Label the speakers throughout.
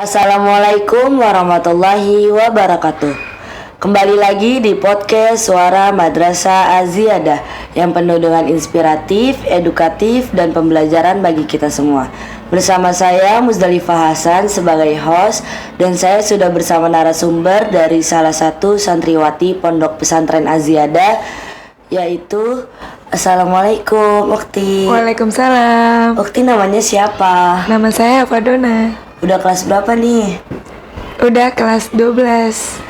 Speaker 1: Assalamualaikum warahmatullahi wabarakatuh. Kembali lagi di podcast Suara Madrasah Az-Ziyadah yang penuh dengan inspiratif, edukatif, dan pembelajaran bagi kita semua. Bersama saya Muzdalifah Hasan sebagai host, dan saya sudah bersama narasumber dari salah satu santriwati Pondok Pesantren Az-Ziyadah, yaitu Assalamualaikum Ukti.
Speaker 2: Waalaikumsalam.
Speaker 1: Ukti namanya siapa?
Speaker 2: Nama saya Fadona.
Speaker 1: Udah kelas berapa nih?
Speaker 2: Udah kelas 12.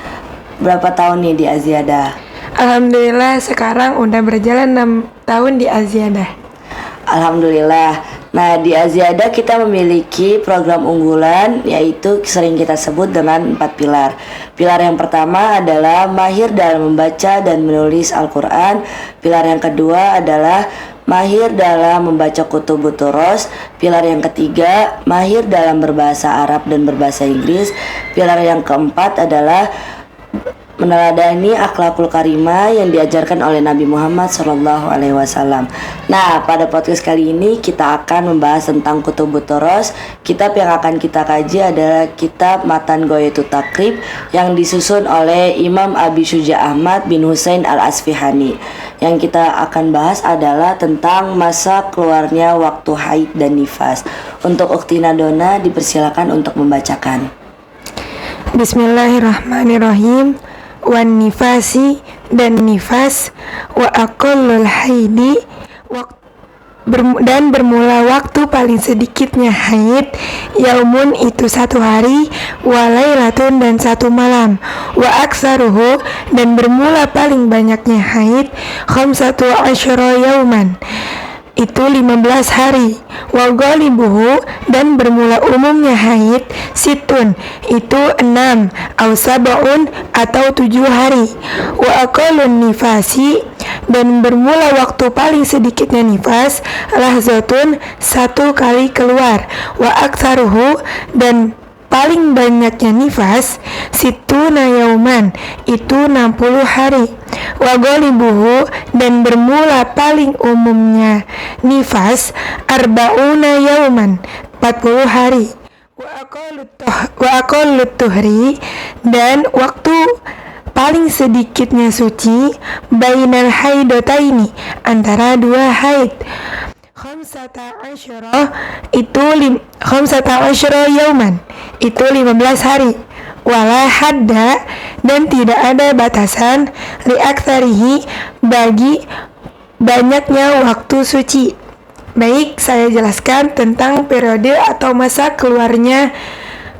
Speaker 1: Berapa tahun nih di Az-Ziyadah?
Speaker 2: Alhamdulillah sekarang udah berjalan 6 tahun di Az-Ziyadah.
Speaker 1: Alhamdulillah. Nah, di Az-Ziyadah kita memiliki program unggulan, yaitu sering kita sebut dengan 4 pilar. Pilar yang pertama adalah mahir dalam membaca dan menulis Al-Quran. Pilar yang kedua adalah mahir dalam membaca kutubut turos. Pilar yang ketiga, mahir dalam berbahasa Arab dan berbahasa Inggris. Pilar yang keempat adalah meneladani akhlakul karimah yang diajarkan oleh Nabi Muhammad SAW. Nah, pada podcast kali ini kita akan membahas tentang kutubut turos. Kitab yang akan kita kaji adalah kitab Matan Ghoyatut Takrib yang disusun oleh Imam Abi Syuja Ahmad bin Husain Al-Asfihani. Yang kita akan bahas adalah tentang masa keluarnya waktu haid dan nifas. Untuk Ukti Nadona dipersilakan untuk membacakan.
Speaker 2: Bismillahirrahmanirrahim. Wan nifasi dan nifas wa aqallul haidi dan bermula waktu paling sedikitnya haid yaumun itu 1 hari, wa lailatun dan 1 malam, wa aksaruhu dan bermula paling banyaknya haid khamsatu asyara yauman itu 15 hari, wa ghalibuhu dan bermula umumnya haid situn itu 6 au sab'un atau 7 hari, wa aqallun nifasi dan bermula waktu paling sedikitnya nifas lahzatun 1 kali keluar, wa aktsaruhu dan paling banyaknya nifas situna yauman itu 60 hari, wa ghalibuhu dan bermula paling umumnya nifas arba'una yauman 40 hari, wa aqallut tuhri dan waktu paling sedikitnya suci bainal haidataini antara 2 haid khamsata asyara yauman itu 15 hari, wala hadda dan tidak ada batasan li aktsarihi bagi banyaknya waktu suci. Baik, saya jelaskan tentang periode atau masa keluarnya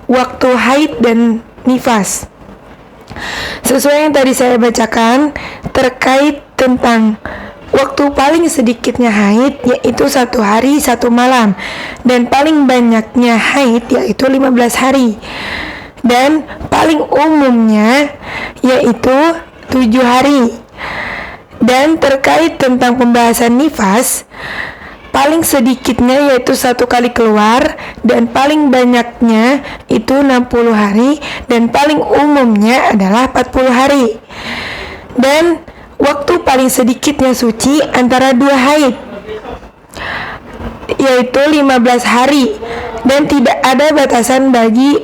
Speaker 2: waktu haid dan nifas. Sesuai yang tadi saya bacakan terkait tentang waktu paling sedikitnya haid yaitu 1 hari 1 malam, dan paling banyaknya haid yaitu 15 hari, dan paling umumnya yaitu 7 hari. Dan terkait tentang pembahasan nifas, paling sedikitnya yaitu 1 kali keluar, dan paling banyaknya itu 60 hari, dan paling umumnya adalah 40 hari. Dan waktu paling sedikitnya suci antara 2 haid yaitu 15 hari, dan tidak ada batasan bagi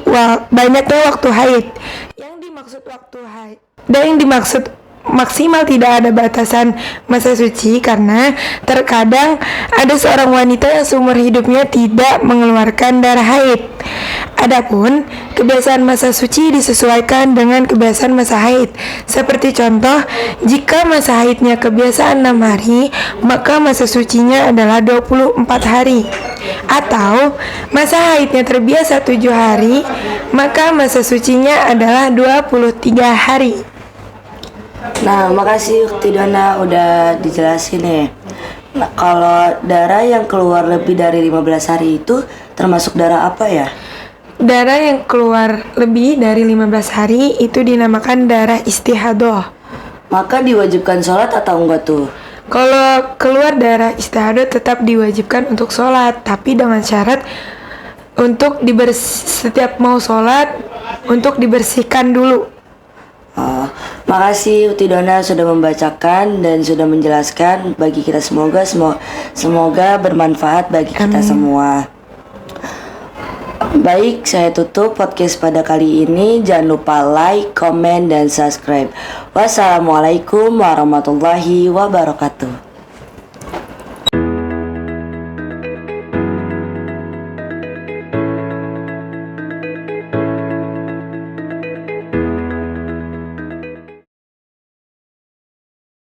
Speaker 2: banyaknya waktu haid. Yang dimaksud maksimal tidak ada batasan masa suci karena terkadang ada seorang wanita yang seumur hidupnya tidak mengeluarkan darah haid. Adapun kebiasaan masa suci disesuaikan dengan kebiasaan masa haid. Seperti contoh, jika masa haidnya kebiasaan 6 hari, maka masa sucinya adalah 24 hari. Atau masa haidnya terbiasa 7 hari, maka masa sucinya adalah 23 hari.
Speaker 1: Nah, makasih Ukti Dona udah dijelasin nih. Nah, kalau darah yang keluar lebih dari 15 hari itu termasuk darah apa ya?
Speaker 2: Darah yang keluar lebih dari 15 hari itu dinamakan darah istihadah.
Speaker 1: Maka diwajibkan sholat atau enggak tuh?
Speaker 2: Kalau keluar darah istihadah tetap diwajibkan untuk sholat, tapi dengan syarat untuk setiap mau sholat untuk dibersihkan dulu.
Speaker 1: Makasih Ukti Dona sudah membacakan dan sudah menjelaskan bagi kita. Semoga bermanfaat bagi kita semua. Baik, saya tutup podcast pada kali ini. Jangan lupa like, komen, dan subscribe. Wassalamualaikum warahmatullahi wabarakatuh.